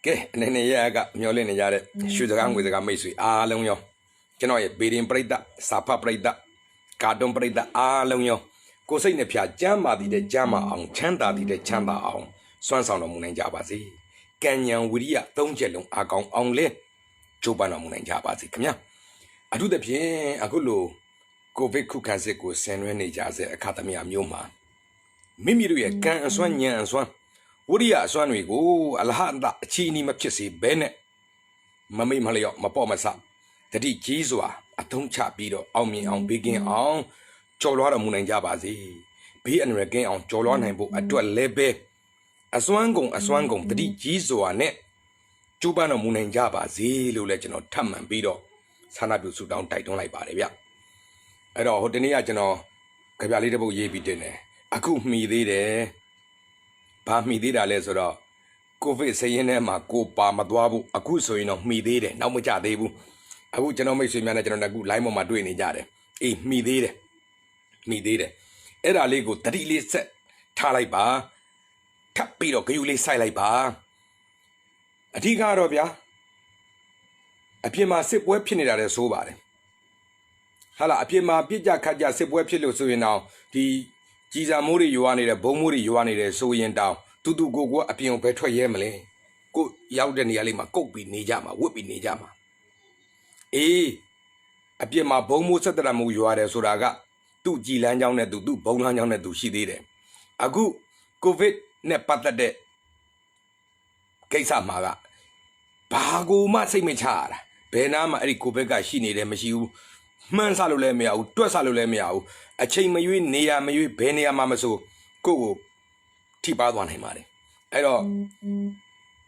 Ke nene ya ga nyole ne jare shudaga ngwidaga meisui along yo kino ye bidin prida sapa prida kadon prida along yo ko sai ne phya jama di de jama aung chanda di de chanda aung swan saung no mu nain ja ba si kanyan wiriya 3 ချက်လုံးအကောင်အောင်လဲကျိုးပန်းတော်မူနိုင်ကြပါစေခင်ဗျာအထူးသဖြင့်အခုလိုကိုဗစ်ခုခံစစ်ကိုဆင်နွှဲနေကြစေအခါသမယမျိုးမှာမိမိတို့ရဲ့ကံအစွမ်းဉာဏ်အစွမ်းဝိရိယအစွမ်းတွေကိုအလဟတအချီနီမဖြစ်စေဘဲနဲ့မမိတ်မလျော့မပေါ့မဆတတိကြီးစွာအထုံးချပြီးတော့အောင်မြင်အောင်ဘေးကင်းအောင်ကြော်လွှားတော်မူနိုင်ကြပါစေဘေးအန္တရာယ်ကင်းအောင်ကြော်လွှားနိုင်ဖို့အတွက်လည်းပဲအစွမ်းကုန်တတိကြီးစွာနဲ့ကျူးပန်းတော်မူနိုင်ကြပါစေလို့လည်းကျွန်တော်ထပ်မံပြီးတော့ဆန္ဒပြုဆုတောင်းတိုက်တွန်းလိုက်ပါတယ်ဗျအဲ့တော့ဟိုတနေ့ကကျွန်တော်ကြပြလေးတစ်ပုဒ်ရေးပြီးတင်တယ်အခုမှီသေးတယ်ဘာမှီသေးတာလဲဆိုတော့ကိုဗစ်ဆင်းရဲထဲမှာကိုပါမသွားဘူးအခုဆိုရင်တော့မှီသေးတယ်နောက်မကျသေးဘူးအခုကျွန်တော်မိတ်ဆွေများနဲ့ကျွန်တော်အခု line ပေါ်မှာတွေ့နေကြတယ်အေးမှီသေးတယ်အဲ့ဒါလေးကိုတတိလေးဆက်ထားလိုက်ပါထပ်ပြီးတော့ဂယုလေးစိုက်လိုက်ပါအဓိကတော့ဗျာအပြင်မှာစစ်ပွဲဖြစ်နေတာလည်းဆိုးပါတယ်ဟာလားအပြင်မှာပြစ်ကြခတ်ကြစစ်ပွဲဖြစ်လို့ဆိုရင်တော့ဒီကြီးစာမိုးတွေရွာနေတယ်ဘုံမိုးတွေရွာနေတယ်ဆိုရင်တောင်တူတူကိုအပြင်ကိုပဲထွက်ရဲမလဲကိုရောက်တဲ့နေရာလေးမှာကုတ်ပြီးနေကြမှာဝတ်ပြီးနေကြမှာအေးအပြင်မှာဘုံမိုးဆက်တရမိုးရွာတယ်ဆိုတာကသူ့ကြည်လန်းချောင်းနဲ့သူ့ဘုံလန်းချောင်းနဲ့သူရှိသေးတယ်အခုကိုဗစ်နဲ့ပတ်သက်တဲ့ကိစ္စမှာကဘာကိုမှစိတ်မချရတာဘယ်နာမှအဲ့ဒီကိုဗစ်ကရှိနေတယ်မရှိဘူးမှန်းဆလို့လည်းမရဘူးတွက်ဆလို့လည်းမရဘူးအချိန်မရွေးနေရာမရွေးဘယ်နေရာမှာမဆိုကိုထိပါသွားနိုင်ပါတယ်အဲ့တော့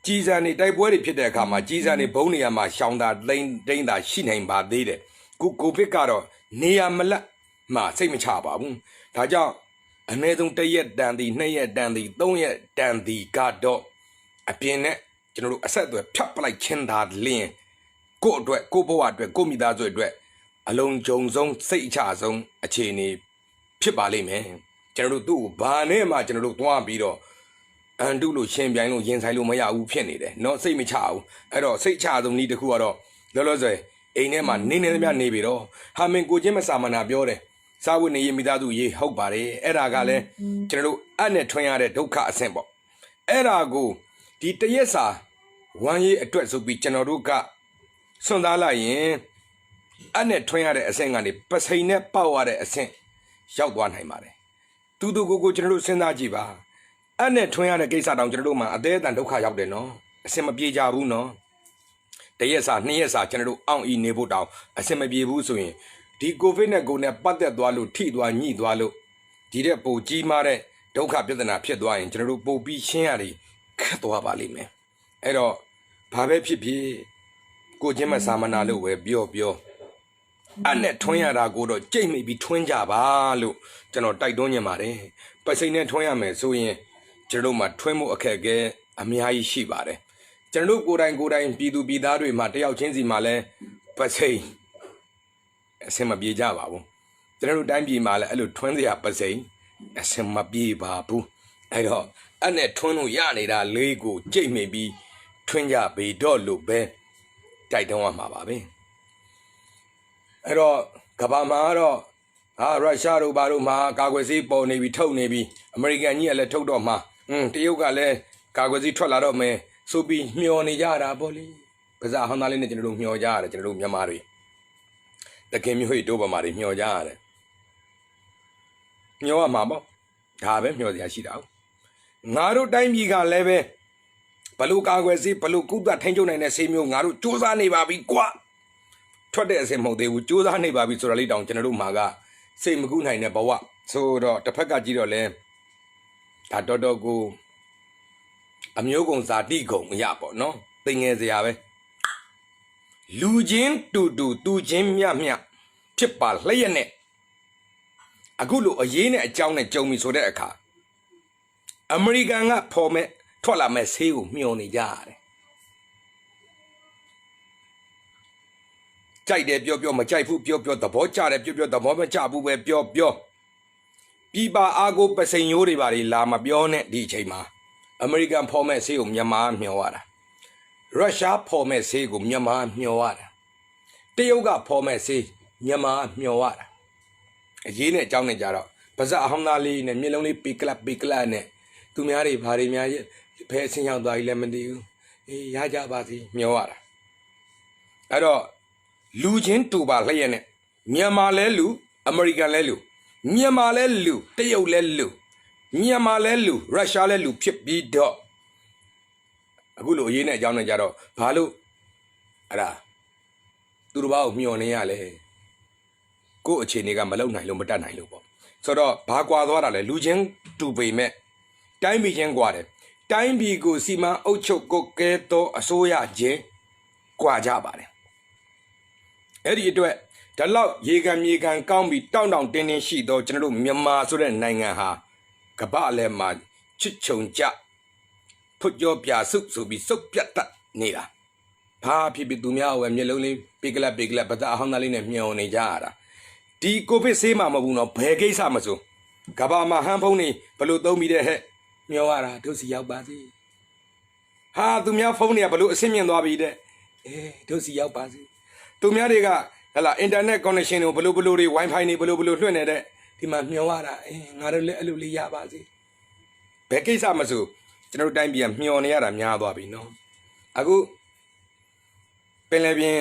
ကြီးစံနေတိုက်ပွဲတွေဖြစ်တဲ့အခါမှာကြီးစံနေဘုံနေရာမှာရှောင်းတာတိမ့်တာရှိနိုင်ပါသေးတယ်ကိုဗစ်ကတော့နေရာမလတ်မှစိတ်မချပါဘူးဒါကြောင့်အနည်းဆုံး1ရက်တန်သည်2ရက်တန်သည်3ရက်တန်သည်ကတော့အပြင်နဲ့ကျွန်တော်တို့အဆက်အသွယ်ဖြတ်ပလိုက်ခြင်းသာလင်းကို့အတွက်ကို့ဘဝအတွက်ကို့မိသားစုအတွက်အလုံးကြုံဆုံးစိတ်အချဆုံးအခြေအနေဖြစ်ပါလိမ့်မယ်ကျွန်တော်တို့သူ့ကိုဘာနဲ့မှကျွန်တော်တို့သွားပြီးတော့အန်တုလို့ရှင်ပြိုင်လို့ရင်ဆိုင်လို့မရဘူးဖြစ်နေတယ်เนาะစိတ်မချဘူးအဲ့တော့စိတ်ချဆုံးနည်းတစ်ခုကတော့လောလောဆယ်အိမ်ထဲမှာနေသမျှနေပြီတော့ဟာမင်ကိုချင်းမစာမနာပြောတယ်စားဝတ်နေရေးမိသားစုရေးဟုတ်ပါတယ်အဲ့ဒါကလည်းကျွန်တော်တို့အနဲ့ထွင်ရတဲ့ဒုက္ခအဆင့်ပေါ့အဲ့ဒါကိုဒီတရက်စာဝမ်းရေးအတွက်ဆိုပြီးကျွန်တော်တို့ကစွန့်သားလိုက်ရင်အနဲ့ထွင်ရတဲ့အဆင့်ကနေပစိန်နဲ့ပေါက်ရတဲ့အဆင့်ရောက်သွားနိုင်ပါတယ်တူကိုကျွန်တော်တို့စဉ်းစားကြည့်ပါအနဲ့ထွင်ရတဲ့ကိစ္စတောင်ကျွန်တော်တို့မှာအသေးအတန်ဒုက္ခရောက်တယ်နော်အဆင်မပြေကြဘူးနော်တရက်စာ2ရက်စာကျွန်တော်တို့အောင့်အီနေဖို့တောင်အဆင်မပြေဘူးဆိုရင်ဒီကိုဗစ်နဲ့ကိုနဲ့ပတ်သက်သွားလို့ထိသွားညှိသွားလို့ဒီတဲ့ပိုကြီးမားတဲ့ဒုက္ခပြဿနာဖြစ်သွားရင်ကျွန်တော်တို့ပိုပြီးရှင်းရတယ်ခက်သွားပါလိမ့်မယ်အဲ့တော့ဘာပဲဖြစ်ဖြစ်ကိုချင်းမစာမနာလို့ပဲပြောအနဲ့ထွန်းရတာကိုတော့ကြိတ်မိပြီးထွန်းကြပါလို့ကျွန်တော်တိုက်တွန်းညင်ပါတယ်ပစိန်နဲ့ထွန်းရမယ်ဆိုရင်ကျွန်တော်တို့မှာထွန်းမှုအခက်အခဲအများကြီးရှိပါတယ်ကျွန်တော်တို့ကိုယ်တိုင်ပြည်သူပြည်သားတွေမှာတယောက်ချင်းစီမှာလဲပစိန်အဆင်မပြေကြပါဘူးကျွန်တော်တို့တိုင်းပြည်မှာလည်းအဲ့လိုထွန်းစရာပစိန်အဆင်မပြေပါဘူးအဲ့တော့အဲ့နဲ့ထွန်းလို့ရနေတာလေးကိုကြိတ်မိပြီးထွန်းကြပေတော့လို့ပဲတိုက်တွန်းရမှာပါပဲအဲ့တော့ကမ္ဘာမှာတော့ရုရှားတို့ဘာတို့မှာကာကွယ်ဆေးပေါ်နေပြီထုတ်နေပြီအမေရိကန်ကြီးကလည်းထုတ်တော့မှာတရုတ်ကလည်းကာကွယ်ဆေးထွက်လာတော့မယ်ဆိုပြီးမျှော်နေကြတာပေါ့လေပါးစားဟောင်းသားလေးနဲ့ကျွန်တော်တို့မျှော်ကြရတယ်ကျွန်တော်တို့မြန်မာတွေတခင်မျိုးဟိတို့ဗမာတွေမျှော်ကြရတယ်မျှော်ရမှာပေါ့ဒါပဲမျှော်စရာရှိတာငါတို့တိုင်းပြည်ကလည်းပဲဘလို့ကာကွယ်ဆေးဘလို့ကုသထိန်းချုပ်နိုင်တဲ့ဆေးမျိုးငါတို့စူးစမ်းနေပါပြီကွာထွက်တဲ့အစင်မဟုတ်သေးဘူးစူးစမ်းနေပါပြီဆိုတာလေးတောင်ကျွန်တော်တို့မှာကစိတ်မကူးနိုင်တဲ့ဘဝဆိုတော့တစ်ဖက်ကကြည့်တော့လဲဒါတော်ကိုအမျိုးကုံဇာတိကုံမရပေါ့နော်သိငယ်စရာပဲလူချင်းတူသူချင်းမြဖြစ်ပါလျက်နဲ့အခုလိုအရေးနဲ့အကြောင်းနဲ့ကြုံပြီဆိုတဲ့အခါအမေရိကန်ကဖော်မဲ့ထွက်လာမဲ့ဆေးကိုမျှော်နေကြရတယ်ကြိုက်တယ်ပြောမကြိုက်ဘူးပြောသဘောကျတယ်ပြောသဘောမကျဘူးပဲပြောပြည်ပါအာကိုပစိန်ရိုးတွေပါလေလာမပြောနဲ့ဒီအချိန်မှာအမေရိကန်ဖော်မဲ့ဆေးကိုမြန်မာမျှော်ရတာ ရုရှားဖော်မဲ့ဆေးကိုမြန်မာမျှော်ရတာတရုတ်ကဖော်မဲ့ဆေးမြန်မာမျှော်ရတာအရေးနဲ့အကြောင်းနဲ့ကြတော့ပါဇက်အဟောင်းသားလေးနဲ့မျက်လုံးလေးပေကလပ်နဲ့သူများတွေဘာတွေများဖဲအဆင်းရောက်သွားပြီလည်းမသိဘူးအေးရကြပါစီမျှော်ရတာအဲ့တော့လူချင်းတူပါလျက်နဲ့မြန်မာလဲလူအမေရိကန်လဲလူမြန်မာလဲလူတရုတ်လဲလူမြန်မာလဲလူရုရှားလဲလူဖြစ်ပြီးတော့အခုလိုအရေးနဲ့အကြောင်းနဲ့ကြတော့ဘာလို့အဲ့ဒါသူတို့ဘာကိုမျှော်နေရလဲကို့အခြေအနေကမလုံနိုင်လို့မတတ်နိုင်လို့ပေါ့ဆိုတော့ဘာကွာသွားတာလဲလူချင်းတူပေမဲ့တိုင်းပြည်ချင်းကွာတယ်တိုင်းပြည်ကိုစီမံအုပ်ချုပ်ကိုကဲတော့အစိုးရချင်းကွာကြပါတယ်အဲ့ဒီအတွက်ဒါလောက်ရေခံမြေခံကောင်းပြီးတောင့်တင်းရှိတော့ကျွန်တော်တို့မြန်မာဆိုတဲ့နိုင်ငံဟာကမ္ဘာအလယ်မှာချစ်ချုံကြဖွကြောပြစုဆိုပြီးစုပ်ပြတ်တတ်နေတာဘာဖြစ်ဖြစ်သူများဝယ်မျက်လုံးလေးပေကလပ်ဗဒအဟောင်းသားလေးနဲ့မျောနေကြရတာဒီကိုဗစ်ဆေးမှမဟုတ်ဘူးနော်ဘယ်ကိစ္စမဆိုကဘာမှာဟန်ဖုန်းနေဘလို့သုံးပြီးတဲ့ဟဲ့မျောရတာတို့စီရောက်ပါစေဟာသူများဖုန်းတွေကဘလို့အဆင့်မြင့်သွားပြီတဲ့တို့စီရောက်ပါစေသူများတွေကဟလာအင်တာနက်ကွန်နက်ရှင်ကိုဘလို့တွေ Wi-Fi နေဘလို့လွှင့်နေတဲ့ဒီမှာမျောရတာငါတို့လည်းအဲ့လိုလေးရပါစေဘယ်ကိစ္စမဆိုကျွန်တော်တို့တိုင်းပြည်ကမျောနေရတာများသွားပြီနော်အခုပင်လယ်ပြင်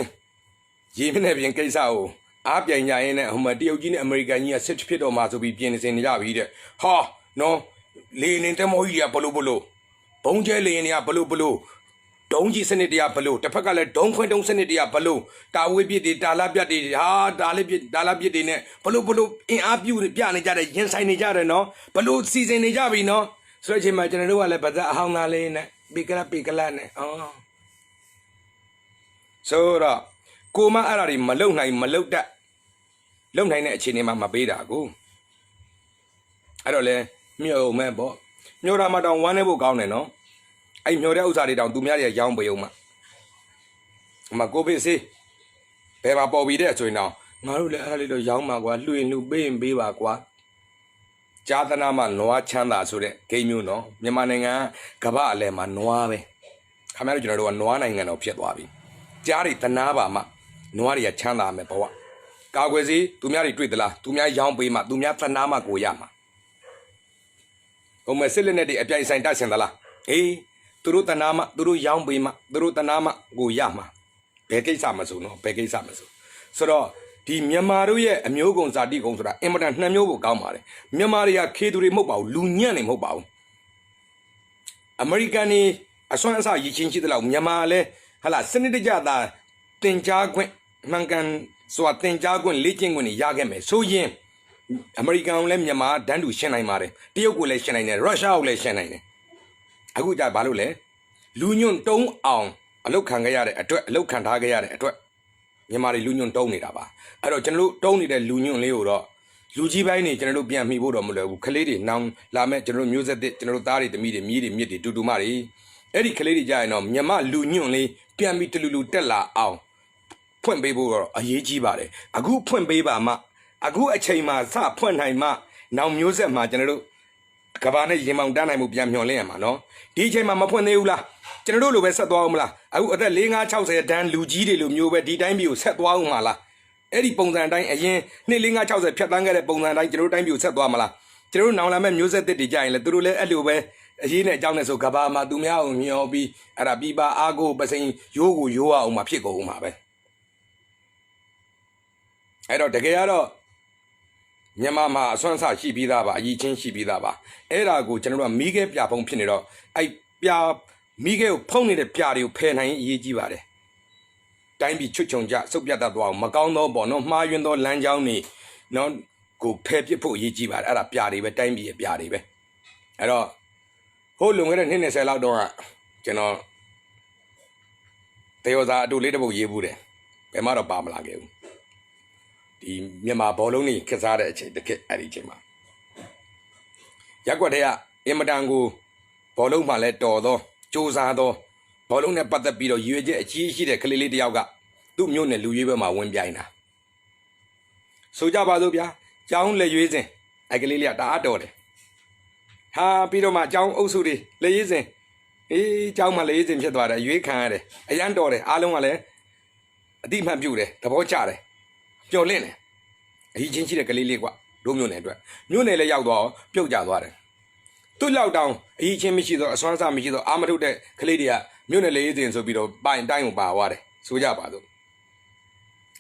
ရေမျက်နှာပြင်ကိစ္စကိုအားပြိုင်ကြရင်နဲ့ဟိုမှာတရုတ်ကြီးနဲ့အမေရိကန်ကြီးကစစ်ဖြစ်တော့မှဆိုပြီးပြင်နေကြပြီတဲ့ဟာနော်လေနေတမောကြီးကဘလို့ဘုံကျဲလေရင်တွေကဘလို့ဒုံးကြီးစနစ်တွေကဘလို့တစ်ဖက်ကလည်းဒုံးခွင်းစနစ်တွေကဘလို့တာဝေးပြစ်တွေတာလာပြတ်တွေဟာတာလာပြစ်တွေနဲ့ဘလို့အင်အားပြနေကြတယ်ရင်ဆိုင်နေကြတယ်နော်ဘလို့စီစဉ်နေကြပြီနော်ဆိုတဲ့အချိန်မှာကျွန်တော်တို့ကလည်းဗဇက်အဟောင်းသားလေးနဲ့ပေကလပ်နဲ့ဆိုတော့ကိုမအဲ့ဒါတွေမလုံနိုင်မလုံတတ်လုံနိုင်တဲ့အခြေအနေမှာမပေးတာကိုအဲ့တော့လဲမျှော်မဲ့ပေါ့မျှော်တာမှတောင်ဝမ်းနေဖို့ကောင်းတယ်နော်အဲ့မျှော်တဲ့ဥစ္စာတွေတောင်သူများတွေကရောင်းပေးအောင်မှအမကိုဗစ်ဆေးဘယ်မှာပေါ်ပြီးတဲ့ဆိုရင်တော့ငါတို့လည်းအဲ့ဒါလေးတော့ရောင်းမှာကွာလှူရင်လှူပေးရင်ပေးပါကွာဂျာသနာမှာနွားချမ်းသာဆိုတဲ့ဂိမ်းမျိုးနော်မြန်မာနိုင်ငံကကမ္ဘာအလယ်မှာနွားပဲခင်ဗျားတို့ကျွန်တော်တို့ကနွားနိုင်ငံတော်ဖြစ်သွားပြီကြားတွေသနာပါမှနွားတွေကချမ်းသာမယ်ဘဝကာကွယ်စီသူများတွေတွေ့သလားသူများရောင်းပေးမှသူများသနာမှကိုရမှာဟိုမဲ့စစ်လက်နဲ့တွေအပြိုင်ဆိုင်တက်ဆင်သလားသူတို့သနာမှသူတို့ရောင်းပေးမှသူတို့သနာမှကိုရမှာဘယ်ကိစ္စမဆိုနော်ဘယ်ကိစ္စမဆိုဆိုတော့ဒီမြန်မာတို့ရဲ့အမျိုးကုံဇာတိကုံဆိုတာအင်မတန်နှစ်မျိုးကိုကောင်းပါတယ်မြန်မာတွေကခေသူတွေမဟုတ်ပါဘူးလူညံ့နေမဟုတ်ပါဘူးအမေရိကန်နေအစွမ်းအစရည်ချင်းရှိသလောက်မြန်မာလည်းဟလာစနစ်တကျသာတင်ကြားခွင့်မှန်ကန်စွာတင်ကြားခွင့်လေ့ကျင့်ခွင့်ရခဲ့မယ်ဆိုရင်အမေရိကန်ကိုလည်းမြန်မာဒန်းတူရှင်းနိုင်ပါတယ်တရုတ်ကိုလည်းရှင်းနိုင်တယ်ရုရှားကိုလည်းရှင်းနိုင်တယ်အခုကြဘာလို့လဲလူညွန့်တုံးအောင်အလုတ်ခံခဲ့ရတဲ့အတွက်အလုတ်ခံထားခဲ့ရတဲ့အတွက်မြန်မာတွေလူညွန့်တုံးနေတာပါအဲ့တော့ကျွန်တော်တို့တုံးနေတဲ့လူညွန့်လေးကိုတော့လူကြီးပိုင်းနေကျွန်တော်တို့ပြန်မိဖို့တော့မလွယ်ဘူးခလေးတွေနောင်လာမဲ့ကျွန်တော်တို့မျိုးဆက်သစ်ကျွန်တော်တို့သားတွေသမီးတွေမြေးတွေမြစ်တွေတူမတွေအဲ့ဒီခလေးတွေကြရင်တော့မြန်မာလူညွန့်လေးပြန်ပြီးတလူတက်လာအောင်ဖွင့်ပေးဖို့တော့အရေးကြီးပါတယ်အခုဖွင့်ပေးပါမှအခုအချိန်မှာစဖွင့်နိုင်မှနောင်မျိုးဆက်မှာကျွန်တော်တို့ကဘာနဲ့ရင်မောင်တန်းနိုင်မှုပြန်မျှော်လင့်ရမှာနော်ဒီအချိန်မှာမဖွင့်သေးဘူးလားကျွန်တော်တို့လိုပဲဆက်သွားအောင်မလားအခုအသက်45-60တန်းလူကြီးတွေလိုမျိုးပဲဒီတိုင်းပြည်ကိုဆက်သွားအောင်မလားအဲ့ဒီပုံစံအတိုင်းအရင်နှစ်45-60ဖြတ်တန်းခဲ့တဲ့ပုံစံအတိုင်းကျွန်တော်တို့တိုင်းပြည်ကိုဆက်သွားမလားကျွန်တော်တို့နောင်လာမဲ့မျိုးဆက်သစ်တွေကြရင်လေသူတို့လည်းအဲ့လိုပဲအရေးနဲ့အကြောင်းနဲ့ဆိုကဘာမှာသူများအောင်မျောပြီးအဲ့ဒါပြပါအားကိုပစိန်ရိုးကိုရိုးအောင်မှာဖြစ်ကုန်အောင်မှာပဲအဲ့တော့တကယ်ကတော့မြန်မာမှာအစွမ်းအစရှိပြီးသားပါအရေးချင်းရှိပြီးသားပါအဲ့ဒါကိုကျွန်တော်တို့ကမိခဲပြဖုံးဖြစ်နေတော့အဲ့ပြမိခဲကိုဖုံးနေတဲ့ပြတွေကိုဖယ်နိုင်အရေးကြီးပါတယ်တိုင်းပြည်ချွတ်ချုံကြစုပ်ပြတ်တတ်သွားအောင်မကောင်းသောပေါ့နော်မှားယွင်းသောလမ်းကြောင်းတွေနော်ကိုဖယ်ပစ်ဖို့အရေးကြီးပါတယ်အဲ့ဒါပြတွေပဲတိုင်းပြည်ရဲ့ပြတွေပဲအဲ့တော့ဟိုလွန်ခဲ့တဲ့နှစ်20လောက်တော့ကျွန်တော်တေယောသာအတူလေးတစ်ပုတ်ရေးဘူးတယ်ဘယ်မှတော့ပါမလာခဲ့ဘူးဒီမြန်မာဘောလုံးတွေခက်စားတဲ့အချိန်တစ်ခက်အဲ့ဒီအချိန်မှာရက်ွက်တဲ့ကအင်မတန်ကိုဘောလုံးမှလည်းတော်သောစူးစားသောဘောလုံးနဲ့ပတ်သက်ပြီးတော့ရွေချက်အကြီးရှိတဲ့ကလေးလေးတယောက်ကသူ့မျိုးနဲ့လူရွေးပွဲမှာဝင်ပြိုင်တာဆိုကြပါစို့ဗျာကျောင်းလက်ရွေးစဉ်အဲ့ကလေးလေးကတအားတော်တယ်ဟာပြီးတော့မှကျောင်းအုပ်စုတွေလက်ရွေးစဉ် เจ้ามาเลยสิဖြစ်သွားတယ်ရွေးခံရတယ်အရန်တော်တယ်အားလုံးကလည်းအတိမှတ်ပြုတယ်သဘောကျတယ်ပျော်လင့်တယ်အကြီးချင်းရှိတဲ့ကလေးလေးကွာတို့မျိုးနယ်အတွက်မျိုးနယ်လည်းရောက်သွားပြုတ်ကျသွားတယ်သူ့လောက်တောင်အကြီးချင်းမရှိတော့အစွမ်းစားမရှိတော့အာမထုတ်တဲ့ကလေးတွေကမျိုးနယ်လေးစဉ်ဆိုပြီးတော့ပိုင်တိုင်းကိုပါသွားတယ်ဆိုကြပါစို့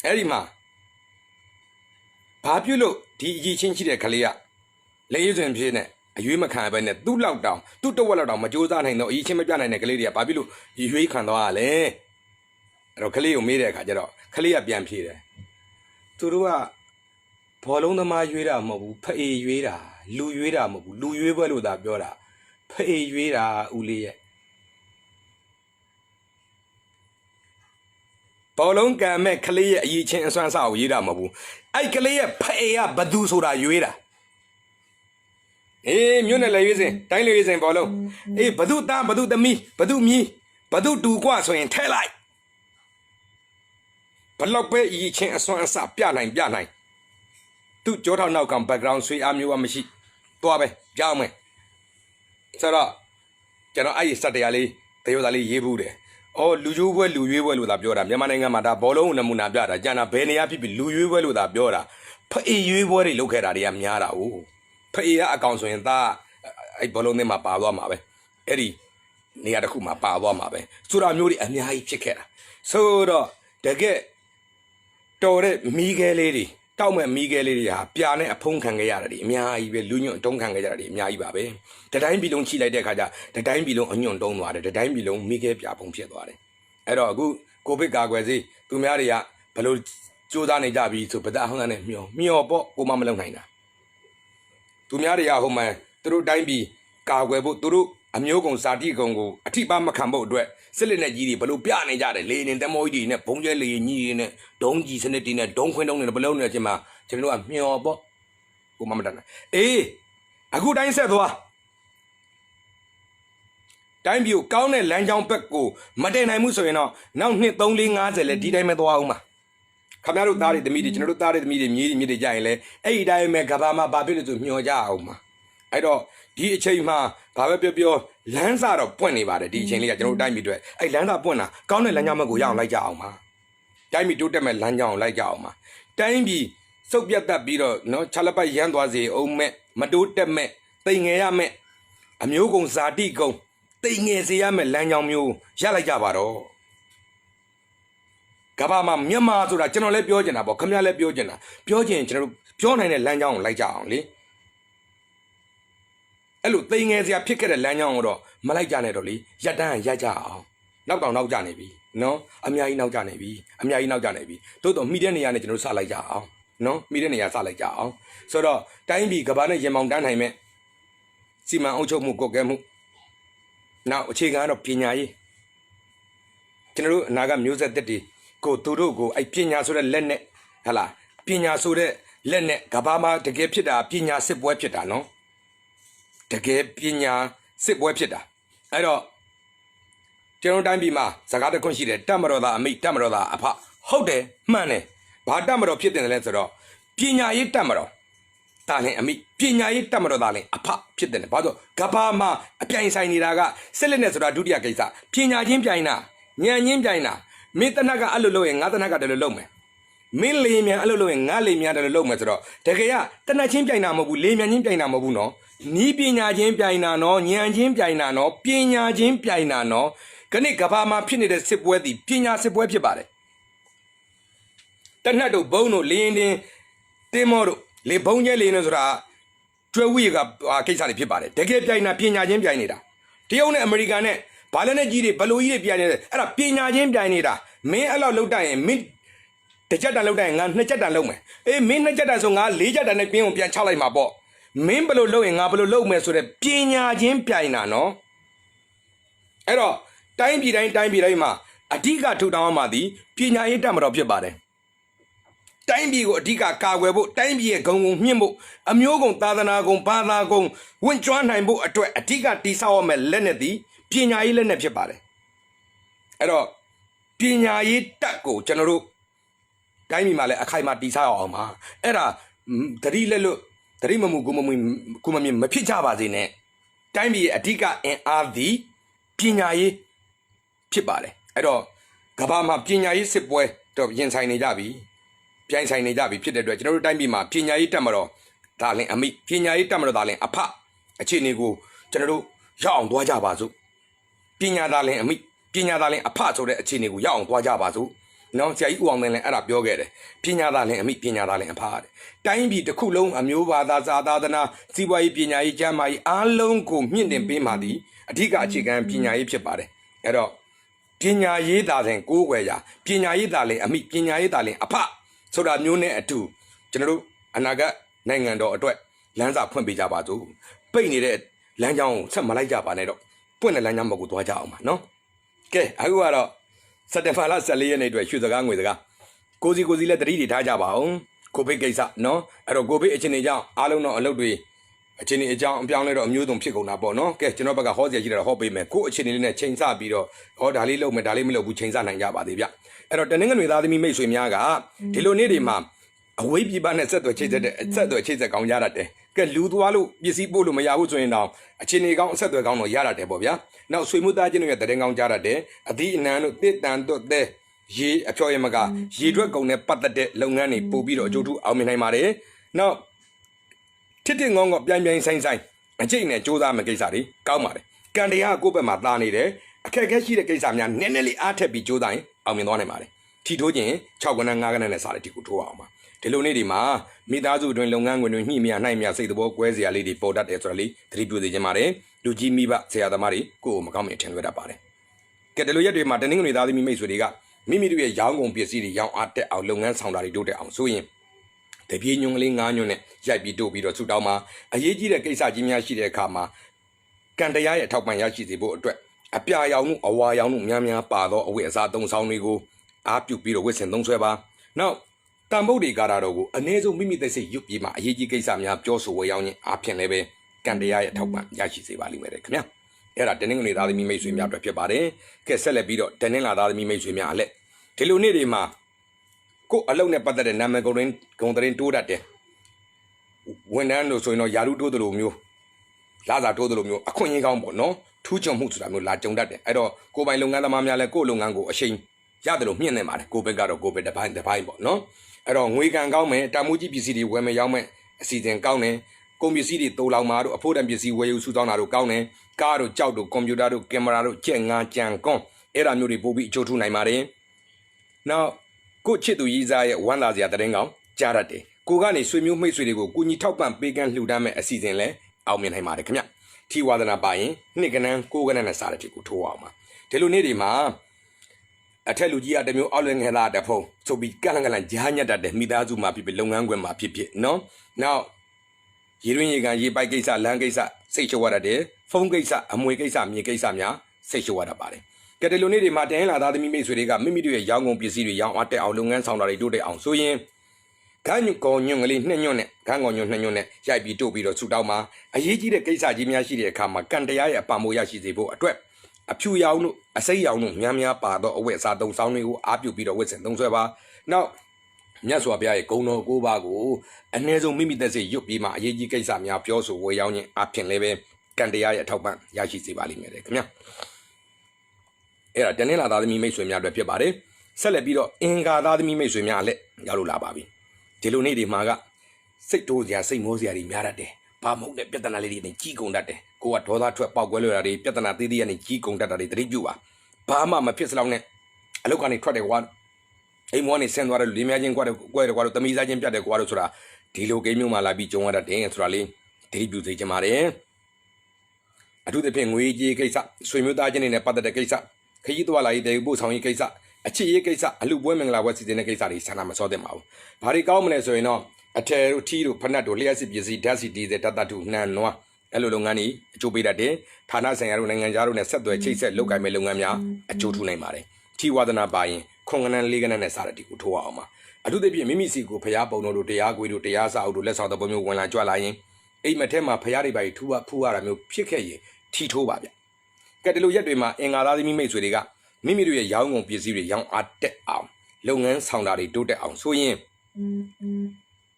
အဲ့ဒီမှာဘာပြုလို့ဒီအကြီးချင်းရှိတဲ့ကလေးကလေရွေးစဉ်ဖြစ်နေအရွေးမခံပဲနဲ့သူ့လောက်တောင်သူ့တဝက်လောက်တောင်မကြိုးစားနိုင်တော့အကြီးချင်းမပြနိုင်တဲ့ကလေးတွေကဘာဖြစ်လို့ရွေးခံသွားရလဲအဲ့တော့ကလေးကိုမေးတဲ့အခါကျတော့ကလေးကပြန်ဖြေတယ်သူတို့ကဘောလုံးသမားရွေးတာမဟုတ်ဘူးဖအေးရွေးတာလူရွေးတာမဟုတ်ဘူးလူရွေးပွဲလို့သာပြောတာဖအေးရွေးတာဦးလေးရဲ့ဘောလုံးကံမဲ့ကလေးရဲ့အရေးချင်းအစွမ်းစားကိုရွေးတာမဟုတ်ဘူးအဲ့ကလေးရဲ့ဖအေးကဘသူဆိုတာရွေးတာမြို့နယ်လေရွေးစဉ်တိုင်းလေရွေးစဉ်ဘောလုံးဘသူသားဘသူသမီးဘသူမြီးဘသူတူကွဆိုရင်ထဲလိုက်ဘလောက်ပဲအရေးချင်းအစွမ်းအစပြနိုင်သူ့ကြောထောက်နောက်က background ဆွေအားမျိုးကမရှိသွားပဲကြောင်းမယ်ဆိုတော့ကျွန်တော်အဲ့ဒီစက်တရားလေးတရုပ်သားလေးရေးဘူးတယ်အော်လူရွေးပွဲလို့သာပြောတာမြန်မာနိုင်ငံမှာဒါဘောလုံးနမူနာပြတာကျန်တာဘယ်နေရာဖြစ်ဖြစ်လူရွေးပွဲလို့သာပြောတာဖအေးရွေးပွဲတွေလုပ်ခဲ့တာတွေကများတာ哦ဖအေးကအကောင်ဆိုရင်သားအဲ့ဘောလုံးထဲမှာပါသွားမှာပဲအဲ့ဒီနေရာတစ်ခုမှာပါသွားမှာပဲဆိုတာမျိုးတွေအများကြီးဖြစ်ခဲ့တာဆိုတော့တကယ်တော်တဲ့မီးခဲလေးတွေတောက်မဲ့မီးခဲလေးတွေဟာပြာနဲ့အဖုံးခံခဲ့ရတယ်ဒီအများကြီးပဲလူညွန့်တုံးခံခဲ့ကြတာဒီအများကြီးပါပဲတတိုင်းပြည်လုံးချိလိုက်တဲ့ခါကျတတိုင်းပြည်လုံးအညွန့်တုံးသွားတယ်တတိုင်းပြည်လုံးမီးခဲပြာဖုံးဖြစ်သွားတယ်အဲ့တော့အခုကိုဗစ်ကာကွယ်ဆေးသူများတွေကဘလို့စူးစမ်းနေကြပြီဆိုဗဒဟောင်းနဲ့မျောပေါ့ကိုမမလုံနိုင်တာသူများတွေကဟိုမှသူတို့တိုင်းပြည်ကာကွယ်ဖို့သူတို့အမျိုးကုံစာတိကုံကိုအထိပါမခံဖို့အတွက်စစ်လက်နဲ့ကြီးတွေဘလို့ပြနေကြတယ်လေနေတမောကြီးတွေနဲ့ဘုံကျဲလေကြီးတွေနဲ့ဒုံးကြီးစနစ်တွေနဲ့ဒုံးခွင်းတုံးတွေဘလုံးနေတဲ့အချိန်မှာကျွန်တော်တို့ကမျောပေါ့ကိုမမတတ်နိုင်အခုတိုင်းဆက်သွားတိုင်းပြည်ကိုကောင်းတဲ့လမ်းကြောင်းဘက်ကိုမတည်နိုင်မှုဆိုရင်တော့နောက်နှစ်3 4 50လဲဒီတိုင်းပဲသွားအောင်ပါခင်ဗျားတို့သားတွေသမီးတွေကျွန်တော်တို့သားတွေသမီးတွေမြေးတွေမြစ်တွေကြရင်လဲအဲ့ဒီတိုင်းပဲကဘာမှာဘာဖြစ်လို့ဆိုမျောကြအောင်ပါအဲ့တော့ဒီအချိန်မှာဘာပဲပြောလမ်းစာတော့ပွင့်နေပါတယ်ဒီအချိန်လေးကကျွန်တော်တို့တိုင်းပြည်အတွက်အဲ့လမ်းစာပွင့်တာကောင်းတဲ့လမ်းကြောင်းဘက်ကိုရအောင်လိုက်ကြအောင်ပါတိုင်းပြည်တိုးတက်မဲ့လမ်းကြောင်းကိုလိုက်ကြအောင်ပါတိုင်းပြည်စုပ်ပြတ်တတ်ပြီးတော့နော်ခြားလက်ပိုက်ရမ်းသွားစေအောင်မဲ့မတိုးတက်မဲ့တိမ်ငယ်ရမဲ့အမျိုးကုံဇာတိကုံတိမ်ငယ်စေရမဲ့လမ်းကြောင်းမျိုးရလိုက်ကြပါတော့ကဘာမှာမြန်မာဆိုတာကျွန်တော်လည်းပြောချင်တာပေါ့ခင်ဗျားလည်းပြောချင်တာပြောချင်ကျွန်တော်တို့ပြောနိုင်တဲ့လမ်းကြောင်းကိုလိုက်ကြအောင်လေအဲ့လိုတိမ်ငယ်စရာဖြစ်ခဲ့တဲ့လမ်းကြောင်းကိုတော့မလိုက်ကြနဲ့တော့လေရက်တန်းရက်ကြအောင်နောက်တောင်နောက်ကြနေပြီနော်အများကြီးနောက်ကြနေပြီတိုးတော့မိတဲ့နေရာနဲ့ကျွန်တော်တို့စလိုက်ကြအောင်နော်မိတဲ့နေရာစလိုက်ကြအောင်ဆိုတော့တိုင်းပြည်ကဘာနဲ့ရင်မောင်တန်းနိုင်မဲ့စီမံအုပ်ချုပ်မှုကွက်ကဲမှုနောက်အခြေခံကတော့ပညာရေးကျွန်တော်တို့အနာဂတ်မျိုးဆက်သက်တွေကိုသူတို့ကိုအဲ့ပညာဆိုတဲ့လက်နဲ့ဟလာပညာဆိုတဲ့လက်နဲ့ကဘာမှာတကယ်ဖြစ်တာပညာစစ်ပွဲဖြစ်တာနော်တကယ်ပညာစစ်ပွဲဖြစ်တာအဲ့တော့ကျွန်တော်တိုင်းပြည်မှာစကားတစ်ခွန်းရှိတယ်တတ်မတော်သားအမိတ်တတ်မတော်သားအဖဟုတ်တယ်မှန်တယ်ဘာတတ်မတော်ဖြစ်တယ်လဲဆိုတော့ပညာရေးတတ်မတော်တာလင်အမိပညာရေးတတ်မတော်သားလင်အဖဖြစ်တယ်ဘာလို့ကဘာမှာအပြိုင်ဆိုင်နေတာကစစ်လက်နဲ့ဆိုတာဒုတိယကိစ္စပညာချင်းပြိုင်တာဉာဏ်ချင်းပြိုင်တာမင်းတနက်ကအဲ့လိုလုပ်ရင်ငါတနက်ကတည်းကလုပ်မယ်မင်းလေမြန်အဲ့လိုလုပ်ရင်ငါလေမြန်တယ်လို့လုပ်မယ်ဆိုတော့တကယ်ကတနက်ချင်းပြိုင်တာမဟုတ်ဘူးလေမြန်ချင်းပြိုင်တာမဟုတ်ဘူးနော်နီးပညာချင်းပြိုင်တာနော်ဉာဏ်ချင်းပြိုင်တာနော်ပညာချင်းပြိုင်တာနော်ခဏကဘာမှာဖြစ်နေတဲ့စစ်ပွဲသည်ပညာစစ်ပွဲဖြစ်ပါတယ်တနက်တို့ဘုံတို့လင်းတင်းမောတို့လေဘုံကျဲလေနေဆိုတာကျွဲဝိကကိစ္စတွေဖြစ်ပါတယ်တကယ်ပြိုင်တာပညာချင်းပြိုင်နေတာတရုတ်နဲ့အမေရိကန်နဲ့ဘာလဲနဲ့ကြီးတွေဘလိုကြီးတွေပြိုင်နေတယ်အဲ့ဒါပညာချင်းပြိုင်နေတာမင်းအဲ့လောက်လောက်တိုင်ရင်မင်းတစ်ချက်တန်လောက်တိုင်ငါနှစ်ချက်တန်လောက်မယ်မင်းနှစ်ချက်တန်ဆိုငါလေးချက်တန်နဲ့ပြင်းကိုပြန်ချလိုက်မှာပေါ့မင်းဘလို့လုပ်ရင်ငါဘလို့လုပ်မယ်ဆိုတဲ့ပညာချင်းပြိုင်တာနော်အဲ့တော့တိုင်းပြည်တိုင်းမှာအဓိကထူထောင်ရမှာဒီပညာရေးတတ်မတော်ဖြစ်ပါတယ်တိုင်းပြည်ကိုအဓိကကာကွယ်ဖို့တိုင်းပြည်ရဲ့ဂုဏ်ကိုမြင့်ဖို့အမျိုးကုံသာသနာကုံဘာသာကုံဝင့်ကျွမ်းနိုင်ဖို့အတွက်အဓိကတည်ဆောက်ရမယ့်လက်နဲ့ဒီပညာရေးလက်နဲ့ဖြစ်ပါတယ်အဲ့တော့ပညာရေးတက်ကိုကျွန်တော်တို့တိုင်းပြည်မှာလည်းအခိုင်အမာတည်ဆောက်အောင်ပါအဲ့ဒါသတိလက်လို့သတိမမှုကိုမမြင်မဖြစ်ကြပါစေနဲ့တိုင်းပြည်ရဲ့အဓိကအင်အားသည် ပညာရေးဖြစ်ပါတယ်အဲ့တော့ကဘာမှာပညာရေးစစ်ပွဲတော့ရင်ဆိုင်နေကြပြီပြိုင်ဆိုင်နေကြပြီဖြစ်တဲ့အတွက်ကျွန်တော်တို့တိုင်းပြည်မှာပညာရေးတက်မတော့ဒါလင်အမိပညာရေးတက်မတော့ဒါလင်အဖအခြေအနေကိုကျွန်တော်တို့ရောက်အောင်သွားကြပါစို့ပညာသားလင်အမိပညာသားလင်အဖဆိုတဲ့အခြေအနေကိုရောက်အောင်သွားကြပါစို့နော်ဆရာကြီးဦးအောင်သိန်းလည်းအဲ့ဒါပြောခဲ့တယ်ပညာသားလင်အမိပညာသားလင်အဖတဲ့တိုင်းပြည်တစ်ခုလုံးအမျိုးဘာသာသာသနာစီးပွားရေးပညာရေးကျန်းမာရေးအားလုံးကိုမြင့်တင်ပေးမှသည်အဓိကအခြေခံပညာရေးဖြစ်ပါတယ်အဲ့တော့ပညာရေးသားစဉ်ကိုးကွယ်ရာပညာရေးသားလင်အမိပညာရေးသားလင်အဖဆိုတာမျိုးနဲ့အတူကျွန်တော်တို့အနာဂတ်နိုင်ငံတော်အတွက်လမ်းစာဖွင့်ပေးကြပါစို့ပိတ်နေတဲ့လမ်းကြောင်းကိုဆက်မလိုက်ကြပါနဲ့တော့ပွင့်တဲ့လမ်းကြောင်းဘက်ကိုသွားကြအောင်ပါနော်ကဲအခုကတော့စက်တင်ဘာလ14ရက်နေ့အတွက်ရွှေစကားငွေစကားကိုစီလည်းတတိတွေထားကြပါအောင်ကိုဗစ်ကိစ္စနော်အဲ့တော့ကိုဗစ်အခြေအနေကြောင့်အားလုံးတော့အလုပ်တွေအခြေအနေအကြောင်းအပြောင်းလဲတော့အမျိုးစုံဖြစ်ကုန်တာပေါ့နော်ကဲကျွန်တော်ဘက်ကဟောစရာရှိတာတော့ဟောပေးမယ်ကိုအခြေအနေလေးနဲ့ချိန်ဆပြီးတော့ဟောဒါလေးလုပ်မယ်ဒါလေးမလုပ်ဘူးချိန်ဆနိုင်ကြပါသေးဗျအဲ့တော့တနင်္ဂနွေသားသမီးမိတ်ဆွေများကဒီလိုနေ့တွေမှာအဝေးပြည်ပနဲ့ဆက်သွယ်ချိတ်ဆက်ကောင်းကြတတ်တယ်ကဲလူသွားလို့ပစ္စည်းပို့လို့မရဘူးဆိုရင်တော့အခြေအနေကောင်းအဆက်အသွယ်ကောင်းတော့ရတတ်တယ်ပေါ့ဗျာနောက်ဆွေမျိုးသားချင်းတို့ရဲ့တရင်ကောင်းကြတတ်တယ်အသီးအနှံတို့တစ်တန်တို့တဲ့ရေအဖျော်ရမကရေထွက်ကုန်နဲ့ပတ်သက်တဲ့လုပ်ငန်းတွေပို့ပြီးတော့အကျိုးထူးအောင်မြင်နိုင်ပါတယ်နောက်တစ်ငေါငေါပြိုင်ဆိုင်အကျိတ်နဲ့စူးစမ်းမယ့်ကိစ္စတွေကောင်းပါတယ်ကံတရားကိုယ့်ဘက်မှာသားနေတယ်အခက်အခဲရှိတဲ့ကိစ္စများနည်းနည်းလေးအားထက်ပြီးစူးစမ်းရင်အောင်မြင်သွားနိုင်ပါတယ်ထီထိုးခြင်း6ကဏ္ဍ9ကဏ္ဍနဲ့စားတဲ့ဒီကိုထိုးအောင်ပါဒီလိုနေ့ဒီမှာမိသားစုအတွင်းလုပ်ငန်းခွင်တွေညှိမြနှိုက်မြစိတ်သဘောကွဲစရာလေးတွေပေါ်တတ်တယ်ဆိုတာလေးသတိပြုစေချင်ပါတယ်လူကြီးမိဘဆရာသမားတွေကိုယ်ကိုမကောင်းမြင်ထင်လွဲတတ်ပါတယ်ကဲဒီလိုရက်တွေမှာတနင်္ဂနွေသားသမီးမိတ်ဆွေတွေကမိမိတို့ရဲ့ရောင်းကုန်ပစ္စည်းတွေရောင်းအားတက်အောင်လုပ်ငန်းဆောင်တာတွေတိုးတက်အောင်ဆိုရင်တပြေးညွန့်ကလေး9ညွန့်နဲ့ရိုက်ပြီးတို့ပြီးတော့ဆူတောင်းမှာအရေးကြီးတဲ့ကိစ္စကြီးများရှိတဲ့အခါမှာကံတရားရဲ့အထောက်ပံ့ရရှိစေဖို့အတွက်အပြာရောင်မှုအဝါရောင်မှုများပါသောအဝတ်အစားသုံးဆောင်တွေကိုအားပြုပြီးတော့ဝတ်ဆင်သုံးဆွဲပါနောက်တန်ဖို့တွေကားတာတော့ကိုအနည်းဆုံးမိမိသက်စိတ်ရွတ်ပြီးမှအရေးကြီးကိစ္စများပြောဆိုဝေရောက်ရင်အားဖြင့်လည်းပဲကံတရားရဲ့အထောက်ပံ့ရရှိစေပါလိမ့်မယ်ခင်ဗျာအဲ့ဒါတနင်္ဂနွေသားသမီးမိတ်ဆွေများအတွက်ဖြစ်ပါတယ်ကဲဆက်လက်ပြီးတော့တနင်္လာသားသမီးမိတ်ဆွေများအလက်ဒီလိုနေ့တွေမှာကိုအလုပ်နဲ့ပတ်သက်တဲ့နာမည်ဂုဏ်သတင်းတိုးတတ်တယ်ဝန်ထမ်းတို့ဆိုရင်တော့ယာရုတိုးသလိုမျိုးလာစာတိုးသလိုမျိုးအခွင့်အရေးကောင်းပေါ့နော်ထူးချွန်မှုဆိုတာမျိုးလာကြုံတတ်တယ်အဲ့တော့ကိုယ်ပိုင်လုပ်ငန်းသမားများလည်းကိုယ့်လုပ်ငန်းကိုအရှိန်ရတယ်လို့မြင့်နေပါတယ်ကိုဘက်ကတော့ကိုဘက်တစ်ပိုင်းပေါ့နော်အဲ့တော့ငွေကံကောင်းမယ်တာမူကြီးပစ္စည်းတွေဝယ်မယ်ရောင်းမယ်အစီအစဉ်ကောင်းတယ်ကုန်ပစ္စည်းတွေတိုးလောင်မှာတို့အဖို့တန်ပစ္စည်းဝယ်ယူစုဆောင်းတာတို့ကောင်းတယ်ကားတို့ကြောက်တို့ကွန်ပျူတာတို့ကင်မရာတို့ကြက်ငါကြံကွန်အဲ့ဒါမျိုးတွေပို့ပြီးအကျိုးထူနိုင်ပါတယ်နောက်ကိုချစ်သူကြီးစားရဲ့ဝမ်းသာစရာတရင်ကောင်းကြားတတ်တယ်ကိုကနေဆွေမျိုးမိတ်ဆွေတွေကိုကူညီထောက်ပံ့ပေးကမ်းလှူဒန်းမဲ့အစီအစဉ်လဲအောင်မြင်နိုင်ပါတယ်ခင်ဗျထီဝါဒနာပါရင်နှစ်ကနန်း9ကနန်းနဲ့စားတဲ့ဖြစ်ကိုထိုးအောင်ပါဒီလိုနေ့တွေမှာအထက်လူကြီးကတမျိုးအောက်လွင်ငယ်သားတဖုံဆိုပြီးကလန်ကြားညက်တတ်တဲ့မိသားစုမှာဖြစ်ဖြစ်လုပ်ငန်းခွင်မှာဖြစ်ဖြစ်နော်နောက်ရေရင်းရေကန်ရေပိုက်ကိစ္စလမ်းကိစ္စစိတ်ချဝရတဲ့ဖုန်းကိစ္စအမွေကိစ္စမြေကိစ္စများစိတ်ချဝရပါတယ်ကဲဒီလိုနေ့တွေမှာတင်းလာသားသမီးမိတ်ဆွေတွေကမိမိတို့ရဲ့ရောင်းကုန်ပစ္စည်းတွေရောင်းအားတက်အောင်လုပ်ငန်းဆောင်တာတွေတိုးတက်အောင်ဆိုရင်ခန်းကောင်ညွန့်ကလေး2ညွန့်နဲ့ခန်းကောင်ညွန့်2ညွန့်နဲ့ရိုက်ပြီးတို့ပြီးတော့ဆူတောင်းမှာအရေးကြီးတဲ့ကိစ္စကြီးများရှိတဲ့အခါမှာကံတရားရဲ့အပံ့မိုးရရှိစေဖို့အတွက်အဖြူရောင်တို့အစိမ်းရောင်တို့များပါတော့အဝတ်အစားသုံးဆောင်တွေကိုအားပြုပြီးတော့ဝတ်ဆင်သုံးဆွဲပါနောက်မြတ်စွာဘုရားရဲ့ဂုဏ်တော်9ပါးကိုအနည်းဆုံးမိမိသက်စိတ်ရွတ်ပြီးမှအရေးကြီးကိစ္စများပြောဆိုဝေရောက်ခြင်းအပြင်လည်းပဲကံတရားရဲ့အထောက်ပံ့ရရှိစေပါလိမ့်မယ်ခင်ဗျာအဲ့ဒါတနင်္လာသားသမီးမိတ်ဆွေများအတွက်ဖြစ်ပါတယ်ဆက်လက်ပြီးတော့အင်္ဂါသားသမီးမိတ်ဆွေများလည်းရောက်လို့လာပါပြီဒီလိုနေ့ဒီမှာကစိတ်တိုးစရာစိတ်မောစရာတွေများတတ်တယ်ဘာမဟုတ်တဲ့ပြဿနာလေးတွေနဲ့ကြီးကုန်တတ်တယ်ကိုကဒေါသထွက်ပေါက်ကွဲလွယ်တာတွေပြဿနာသေးသေးကနေကြီးကုန်တတ်တာတွေတတိပြုပါဘာမှမဖြစ်စလောက်နဲ့အလုတ်ကနေထွက်တယ်ကွာအိမ်မောကနေဆင်းသွားတယ်လူများချင်းကွာတယ်တမီးစားချင်းပြတ်တယ်ကွာလို့ဆိုတာဒီလိုကိန်းမျိုးမှလာပြီးကြုံရတတ်တယ်ဆိုတာလေးတတိပြုစေချင်ပါတယ်အထူးသဖြင့်ငွေကြေးကိစ္စဆွေမျိုးသားချင်းတွေနဲ့ပတ်သက်တဲ့ကိစ္စခရီးသွားလာရေးတဲ့ပို့ဆောင်ရေးကိစ္စအချစ်ရေးကိစ္စအလူပွဲမင်္ဂလာပွဲစီစဉ်တဲ့ကိစ္စတွေဆန္ဒမစောသင့်ပါဘူးဘာတွေကောင်းမလဲဆိုရင်တော့အထယ်တို့ထီးတို့ဖနက်တို့လျှက်စစ်ပစ္စည်းဓာတ်စီဒီဇယ်တတ်တတ်ထုနှံနွားအဲ့လိုလုပ်ငန်းတွေအကျိုးပေးတတ်တယ်ဌာနဆိုင်ရာတို့နိုင်ငံခြားတို့နဲ့ဆက်သွယ်ချိတ်ဆက်လုပ်ကိုင်မဲ့လုပ်ငန်းများအကျိုးထူနိုင်ပါတယ်ထီဝါဒနာပါရင်ခွန်ကနန်းလေးကနန်းနဲ့စားတဲ့ဒီကိုထိုးအောင်ပါအထူးသဖြင့်မိမိစီကိုဖျားပုံတော်တို့တရားကွေတို့တရားစာအုပ်တို့လက်ဆောင်သဘောမျိုးဝင်လာကြွလာရင်အိမ်မက်ထဲမှာဖျားတွေပါထူဖူးရတာမျိုးဖြစ်ခဲ့ရင်ထီထိုးပါဗျကဲဒီလိုရက်တွေမှာအင်္ဂါသားသမီးမိတ်ဆွေတွေကမိမိတို့ရဲ့ရောင်းကုန်ပစ္စည်းတွေရောင်းအားတက်အောင်လုပ်ငန်းဆောင်တာတွေတိုးတက်အောင်ဆိုရင်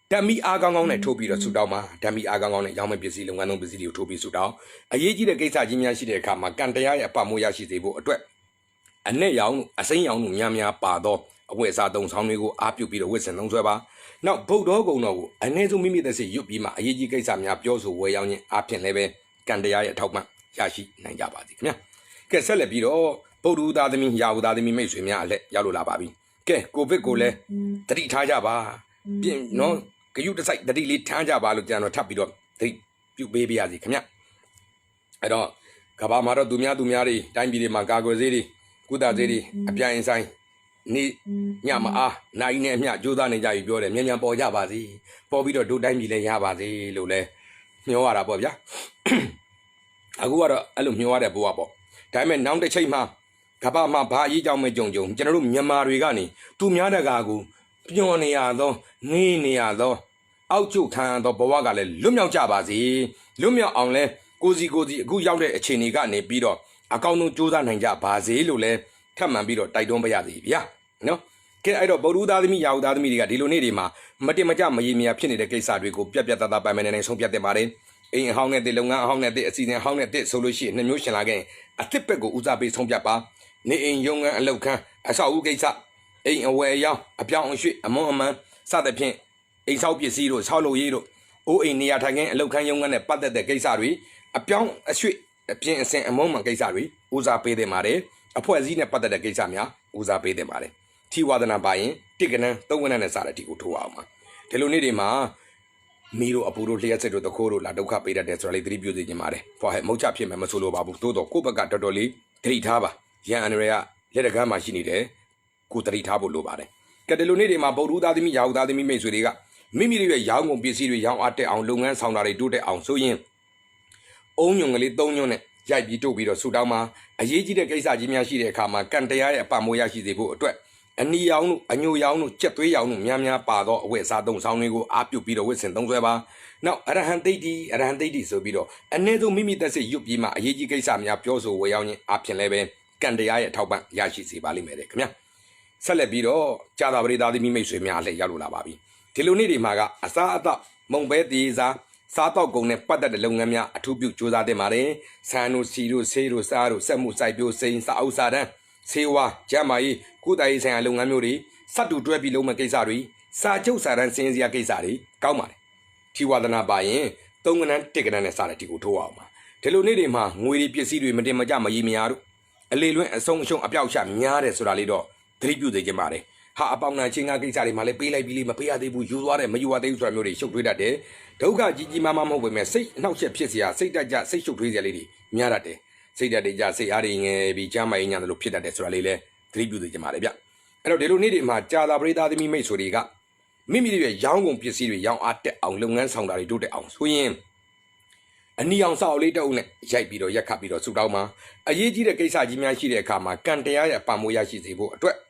ဓာမီအားကောင်းကောင်းနဲ့ထိုးပြီးတော့ဆူတောင်းပါဓာမီအားကောင်းကောင်းနဲ့ရောင်းမဲ့ပစ္စည်းလုပ်ငန်းသုံးပစ္စည်းတွေကိုထိုးပြီးဆူတောင်းအရေးကြီးတဲ့ကိစ္စကြီးများရှိတဲ့အခါမှာကံတရားရဲ့အပမိုးရရှိစေဖို့အတွက်အနဲ့ရောင်အစိမ်းရောင်တို့များများပါတော့အဝတ်အစားသုံးဆောင်တွေကိုအားပြုပြီးတော့ဝတ်ဆင်သုံးဆွဲပါနောက်ဗုဒ္ဓဂုံတော်ကိုအနည်းဆုံးမိမိသက်စိတ်ရွတ်ပြီးမှအရေးကြီးကိစ္စများပြောဆိုဝယ်ရောက်ခြင်းအပြင်လည်းပဲကံတရားရဲ့အထောက်ပံ့ရရှိနိုင်ကြပါစေခင်ဗျာကဲဆက်လက်ပြီးတော့ဗုဒ္ဓဦးသားသမီးရာဦးသားသမီးမိတ်ဆွေများအလက်ရောက်လို့လာပါပြီကဲကိုဗစ်ကိုလည်းတတိထားကြပါပြင်နော်ဂယုတစိုက်တတိလေးထမ်းကြပါလို့ကျွန်တော်ထပ်ပြီးတော့တတိပြုပေးပါရစေခင်ဗျအဲ့တော့ကဘာမှာတော့သူများတွေတိုင်းပြည်တွေမှာကာကွယ်ဆေးတွေကုသဆေးတွေအပြိုင်ဆိုင်နေညမအားနိုင်နေအမျှကြိုးစားနေကြပြီပြောတယ်မြန်ပေါ်ကြပါစေပေါ်ပြီးတော့ဒုတိုင်းပြည်လည်းရပါစေလို့လဲမျှော်ရတာပေါ့ဗျာအခုကတော့အဲ့လိုမျှော်ရတဲ့ဘဝပေါ့ဒါပေမဲ့နောက်တစ်ချိန်မှာကဘာမှာဘာအရေးကြောင့်မဲ့ကြုံကျွန်တော်တို့မြန်မာတွေကနေသူများတကာကိုပျော်နေရသောနေနေရသောအောက်ချုပ်ခံရသောဘဝကလည်းလွတ်မြောက်ကြပါစေလွတ်မြောက်အောင်လဲကိုစီအခုရောက်တဲ့အခြေအနေကနေပြီးတော့အကောင်းဆုံးကြိုးစားနိုင်ကြပါစေလို့လဲထပ်မံပြီးတော့တိုက်တွန်းပါရစေဗျာနော်ကဲအဲ့တော့ဗုဒ္ဓသားသမီးရာဟုသားသမီးတွေကဒီလိုနေ့တွေမှာမတင်မကြမရေမရဖြစ်နေတဲ့ကိစ္စတွေကိုပြတ်သားပိုင်နေဆုံးဖြတ်တင်ပါတယ်အိမ်အဟောင်းနဲ့တဲ့လုပ်ငန်းအဟောင်းနဲ့တဲ့အစီအစဉ်အဟောင်းနဲ့တဲ့ဆိုလို့ရှိရင်နှစ်မျိုးရှင်လာခဲ့အသစ်ဘက်ကိုဦးစားပေးဆုံးဖြတ်ပါနေအိမ်ရုံးခန်းအလုပ်ခန်းအဆောက်အဦကိစ္စအိမ်အဝယ်အယောင်းအပြောင်းအရွှေ့အမွန်အမှန်စသဖြင့်အိမ်ဆောက်ပစ္စည်းတို့ဆောက်လုပ်ရေးတို့အိုးအိမ်နေရာထိုင်ခင်းအလုပ်ခန်းရုံးခန်းနဲ့ပတ်သက်တဲ့ကိစ္စတွေအပြောင်းအရွှေ့အပြင်အဆင်အမွန်မှန်ကိစ္စတွေဦးစားပေးတင်ပါတယ်အဖွဲ့အစည်းနဲ့ပတ်သက်တဲ့ကိစ္စများဦးစားပေးတင်ပါတယ်ထီဝါဒနာပါရင်တစ်ကနန်းသုံးကနန်းနဲ့စတဲ့အထိကိုထိုးအောင်ပါဒီလိုနေ့တွေမှာမီတို့အပူတို့လျှက်စစ်တို့တခိုးတို့လာဒုက္ခပေးတတ်တယ်ဆိုတာလေးသတိပြုသိချင်ပါတယ်။ဟောဟဲ့မုတ်ချဖြစ်မယ်မဆိုလိုပါဘူး။သို့တော့ကိုယ့်ဘက်ကတော်တော်လေးသတိထားပါ။ရန်အန္တရာယ်ကလက်တကမ်းမှာရှိနေတယ်ကိုသတိထားဖို့လိုပါတယ်။ကဲဒီလိုနေ့တွေမှာဗုဒ္ဓသားသမီးရာဟုသားသမီးမိတ်ဆွေတွေကမိမိတို့ရဲ့ရောင်းကုန်ပစ္စည်းတွေရောင်းအားတက်အောင်လုပ်ငန်းဆောင်တာတွေတိုးတက်အောင်ဆိုရင်အုံညုံကလေး၃ညွန့်နဲ့ရိုက်ပြီးတို့ပြီးတော့ဆူတောင်းမှာအရေးကြီးတဲ့ကိစ္စကြီးများရှိတဲ့အခါမှာကံတရားရဲ့အပမိုးရရှိစေဖို့အတွက်အနီရောင်တို့အညိုရောင်တို့ကြက်သွေးရောင်တို့များများပါသောအဝတ်အစားသုံးဆောင်တွေကိုအားပြုပြီးတော့ဝတ်ဆင်သုံးဆွဲပါနောက်အရဟံတိတ်တီဆိုပြီးတော့အ ਨੇ ဆုံးမိမိသက်စိတ်ရွတ်ပြီးမှအရေးကြီးကိစ္စများပြောဆိုဝေရောက်ခြင်းအပြင်လည်းပဲကံတရားရဲ့အထောက်ပံ့ရရှိစေပါလိမ့်မယ်တဲ့ခင်ဗျာဆက်လက်ပြီးတော့ကြာသာပရိသတ်သမီးမိတ်ဆွေများလည်းရောက်လို့လာပါပြီဒီလိုနေ့တွေမှာကအစားအသောက်မုံပဲတီးစားတော့ကုန်နဲ့ပတ်သက်တဲ့လုပ်ငန်းများအထူးပြုစူးစမ်းတင်ပါတယ်ဆန်တို့စီတို့ဆေးတို့စားတို့စက်မှုစိုက်ပျိုးစိမ်းစာအုပ်စာတန်းဆေးဝါးကျန်းမာရေးကုသရေးဆိုင်ရာလုပ်ငန်းမျိုးတွေစတူတွဲပြီးလုပ်မဲ့ကိစ္စတွေစာချုပ်စာတမ်းစင်းစရာကိစ္စတွေကောင်းပါတယ်ထီဝါဒနာပါရင်သုံးကနန်းတစ်ကနန်းနဲ့စတဲ့ဒီကိုထိုးအောင်ပါဒီလိုနေ့တွေမှာငွေတွေပစ္စည်းတွေမတင်မကြမရေမရတို့အလေလွင့်အဆုံးအရှုံးအပြောက်ရှများတယ်ဆိုတာလေးတော့သတိပြုသိကြပါတယ်ဟာအပေါင်နာချင်းကားကိစ္စတွေမှာလည်းပေးလိုက်ပြီးလေးမပေးရသေးဘူးယူသွားတယ်မယူရသေးဘူးဆိုတာမျိုးတွေရှုပ်ထွေးတတ်တယ်ဒုက္ခကြီးမားမဟုတ်ပေမဲ့စိတ်အနှောက်အယှက်ဖြစ်စရာစိတ်တက်ကြစိတ်ရှုပ်ထွေးစရာလေးတွေများတတ်တယ်စိတ်ဓာတ်တွေကြစိတ်အားတွေငယ်ပြီးကျမ်းမာရေးညာတို့ဖြစ်တတ်တယ်ဆိုတာလေးလည်းသတိပြုသိကြပါတယ်ဗျအဲ့တော့ဒီလိုနေ့တွေမှာကြာသာပရိသတ်သမီးမိတ်ဆွေတွေကမိမိတို့ရဲ့ရောင်းကုန်ပစ္စည်းတွေရောင်းအားတက်အောင်လုပ်ငန်းဆောင်တာတွေတိုးတက်အောင်ဆိုရင်အနီအောင်စောက်လေးတအုပ်နဲ့ရိုက်ပြီးတော့ရက်ခတ်ပြီးတော့ဆူတောင်းမှာအရေးကြီးတဲ့ကိစ္စကြီးများရှိတဲ့အခါမှာကံတရားရဲ့အပမိုးရရှိစေဖို့အတွက်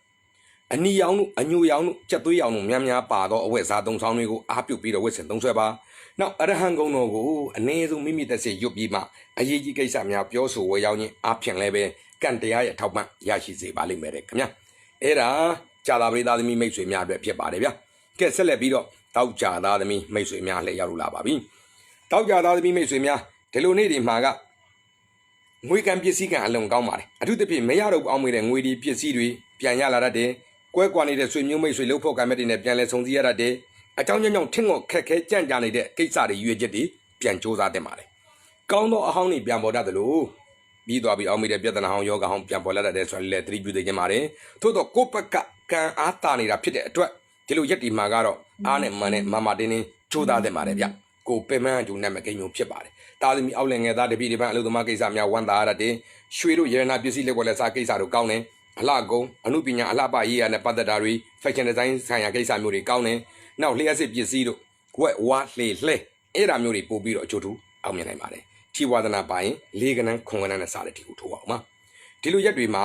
အနီရောင်တို့အညိုရောင်တို့ကြက်သွေးရောင်တို့များများပါသောအဝတ်အစားသုံးဆောင်တွေကိုအားပြုပြီးတော့ဝတ်ဆင်သုံးဆွဲပါနောက်အရဟံဂုဏ်တော်ကိုအနည်းဆုံးမိမိသက်စေရွတ်ပြီးမှအရေးကြီးကိစ္စများပြောဆိုဝေရောက်ခြင်းအပြင်လည်းပဲကံတရားရဲ့ထောက်ပံ့ရရှိစေပါလိမ့်မယ်တဲ့ခင်ဗျာအဲ့ဒါကြာသာပရိသတ်သမီးမိတ်ဆွေများအတွက်ဖြစ်ပါတယ်ဗျာကဲဆက်လက်ပြီးတော့တောက်ကြာသားသမီးမိတ်ဆွေများလည်းရောက်လာပါပြီတောက်ကြာသားသမီးမိတ်ဆွေများဒီလိုနေ့ဒီမှာကငွေကံပစ္စည်းကံအလုံးကောင်းပါတယ်အထူးသဖြင့်မရတော့အောင်မေးတဲ့ငွေဒီပစ္စည်းတွေပြန်ရလာတတ်တယ်ကွဲကွာနေတဲ့ဆွေမျိုးမိတ်ဆွေလှုပ်ဖို့ကံမဲ့တွေနဲ့ပြန်လဲဆုံစည်းရတတ်တယ်အကြောင်းကြောင့်ထင်းငေါ့ခက်ခဲကြံ့ကြာနေတဲ့ကိစ္စတွေရွေချက်တွေပြန်စူးစမ်းတင်ပါတယ်ကောင်းသောအဟောင်းတွေပြန်ပေါ်တတ်တယ်လို့ပြီးသွားပြီးအောင်မေးတဲ့ပြဿနာဟောင်းယောဂဟောင်းပြန်ပေါ်လာတတ်တယ်ဆိုရင်လည်းသတိပြုသိကြပါတယ်သို့တော့ကိုယ့်ဘက်ကကံအားတာနေတာဖြစ်တဲ့အတွက်ဒီလိုရက်ဒီမှာကတော့အားနဲ့မန်နဲ့မတင်းတင်းစူးစမ်းတင်ပါတယ်ဗျကိုပင်မန်းကျူနဲ့မကိန်းမျိုးဖြစ်ပါတယ်တာသမီအောက်လည်းငယ်သားတပည့်ဒီပန်းအလုပ်သမားကိစ္စများဝန်တာရတဲ့ရွှေတို့ရတနာပစ္စည်းလက်ကွက်လက်စားကိစ္စတို့ကောင်းတယ်အလှကုံအမှုပညာအလှပရေးရတဲ့ပတ်သက်တာတွေ fashion design ဆိုင်ရာကိစ္စမျိုးတွေကောင်းတယ်နောက်လျှက်စစ်ပစ္စည်းတို့ဝက်ဝါလှေလှဲအဲ့ဒါမျိုးတွေပို့ပြီးတော့အကျိုးထူအောင်မြင်နိုင်ပါတယ်ထီဝါဒနာပါရင်၄ကနန်း9ကနန်းနဲ့စားတဲ့ဒီကိုထိုးအောင်ပါဒီလိုရက်တွေမှာ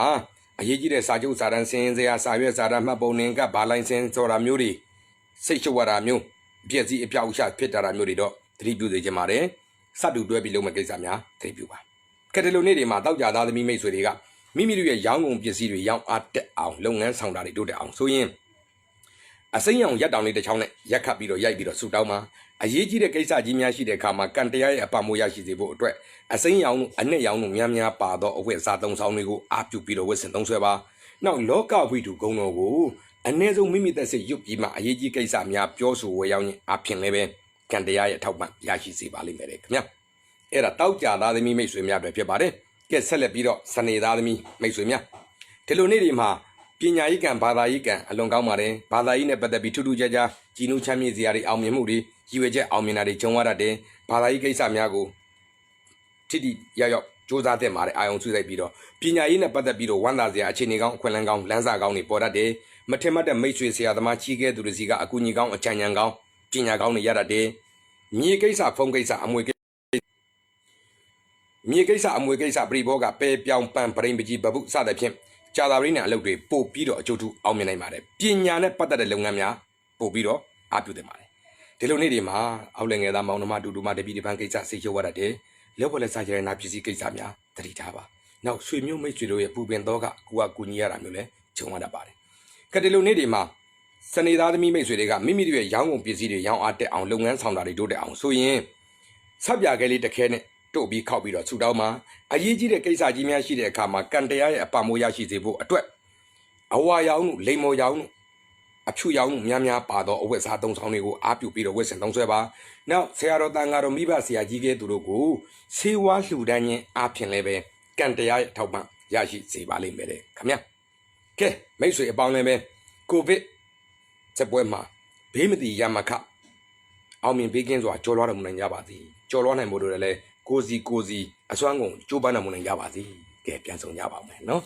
အရေးကြီးတဲ့စာချုပ်စာတမ်းစင်းစရာစာရွက်စာတမ်းမှတ်ပုံနှင်ကဘာလိုင်စင်ဆိုတာမျိုးတွေစိတ်ရှုပ်ရတာမျိုးပြည့်စည်အပြောက်အရှဖြစ်တာမျိုးတွေတော့သတိပြုသိကြပါတယ်စတူတွဲပြီးလုပ်မဲ့ကိစ္စများသတိပြုပါကဲဒီလိုနေ့တွေမှာတောက်ကြသားသမီးမိတ်ဆွေတွေကမိမိတို့ရဲ့ရောင်းကုန်ပစ္စည်းတွေရောင်းအားတက်အောင်လုပ်ငန်းဆောင်တာတွေတိုးတက်အောင်ဆိုရင် အစိမ်းရောင်ရက်တောင်လေးတစ်ချောင်းနဲ့ရက်ခတ်ပြီးတော့ရိုက်ပြီးတော့ဆူတောင်းမှာအရေးကြီးတဲ့ကိစ္စကြီးများရှိတဲ့အခါမှာကံတရားရဲ့အပမိုးရရှိစေဖို့အတွက်အစိမ်းရောင်တို့အနှစ်ရောင်တို့များများပါသောအဝတ်အစားသုံးဆောင်တွေကိုအားပြုပြီးတော့ဝတ်ဆင်သုံးဆွဲပါနောက်လောကဝိတုဂုဏ်တော်ကိုအ ਨੇ ဆုံးမိမိသက်စိတ်ရွတ်ပြီးမှအရေးကြီးကိစ္စများပြောဆိုဝေရောက်ရင်အဖြစ်လည်းပဲကံတရားရဲ့ထောက်ပံ့ရရှိစေပါလိမ့်မယ်ခင်ဗျာအဲ့ဒါတောက်ကြသားသမီးမိတ်ဆွေများတွေဖြစ်ပါတယ်ကဲဆက်လက်ပြီးတော့စနေသားသမီးမိတ်ဆွေများဒီလိုနေ့ဒီမှာပညာရေးကံဘာသာရေးကံအလွန်ကောင်းပါတယ်ဘာသာရေးနဲ့ပတ်သက်ပြီးထူးထူးခြားခြားကြည်နူးချမ်းမြေ့စရာတွေအောင်မြင်မှုတွေရည်ရွယ်ချက်အောင်မြင်တာတွေကြုံရတတ်တယ်ဘာသာရေးကိစ္စများကိုထိတိရောက်စူးစမ်းတဲ့မှာအာယုံစုလိုက်ပြီးတော့ပညာရေးနဲ့ပတ်သက်ပြီးတော့ဝမ်းသာစရာအခြေအနေကောင်းအခွင့်အလမ်းကောင်းလမ်းစာကောင်းတွေပေါ်တတ်တယ်မထင်မှတ်တဲ့မိတ်ဆွေဆရာသမားကြီးကဲသူတွေစီကအကူအညီကောင်းအကြံဉာဏ်ကောင်းပညာကောင်းတွေရတတ်တယ်မြေကိစ္စဖုံးကိစ္စအမွေမြေကိစ္စအမွေကိစ္စပြိဘောကပဲပြောင်းပန်းပရိန်ပကြီးဘပုစသဖြင့်ကြာသာရင်းနဲ့အလုပ်တွေပို့ပြီးတော့အကျိုးထူးအောင်မြင်နိုင်ပါတယ်ပညာနဲ့ပတ်သက်တဲ့လုပ်ငန်းများပို့ပြီးတော့အားပြုသင့်ပါတယ်ဒီလိုနေ့ဒီမှာအောက်လငယ်သားမောင်နှမတူတူမတပီတပန်းကိစ္စစိတ်ရောရတတ်တယ်လက်ဝက်လက်စားရနာပစ္စည်းကိစ္စများတတိထားပါနောက်ဆွေမျိုးမိတ်ဆွေတို့ရဲ့ပူပင်တော့ကကိုကကူညီရတာမျိုးလဲဂျုံရတတ်ပါတယ်ကတလူနေ့ဒီမှာစနေသားသမီးမိတ်ဆွေတွေကမိမိတို့ရဲ့ရောင်းကုန်ပစ္စည်းတွေရောင်းအားတက်အောင်လုပ်ငန်းဆောင်တာတွေတိုးတက်အောင်ဆိုရင်ဆက်ပြခဲလေးတစ်ခဲနဲ့တို့ပြီးခောက်ပြီးတော့ဆူတောင်းမှာအရေးကြီးတဲ့ကိစ္စကြီးများရှိတဲ့အခါမှာကံတရားရဲ့အပမိုးရရှိစေဖို့အတွက်အဝါရောင်တို့လိမ္မော်ရောင်တို့အဖြူရောင်တို့များများပါသောအဝတ်စားသုံးဆောင်တွေကိုအားပြုပြီးတော့ဝတ်ဆင်သုံးဆွဲပါနောက်ဆရာတော်တန်ဃာတော်မိဘဆရာကြီးကဲသူတို့ကိုဆေးဝါးလှူဒန်းခြင်းအားဖြင့်လည်းပဲကံတရားရဲ့ထောက်ပံ့ရရှိစေပါလိမ့်မယ်ခင်ဗျာကဲမိတ်ဆွေအပေါင်းလည်းပဲကိုဗစ်စပွဲမှာဘေးမတိရမခအောင်မြင်ပေးကင်းစွာကြော်လွှားတော်မူနိုင်ကြပါသည်ကြော်လွှားနိုင်မှုတို့လည်းကိုစီအစွမ်းကုန်ကြိုးပမ်းတော်မူနိုင်ကြပါသည်ကဲပြန်ဆောင်ကြပါဦးမယ်နော်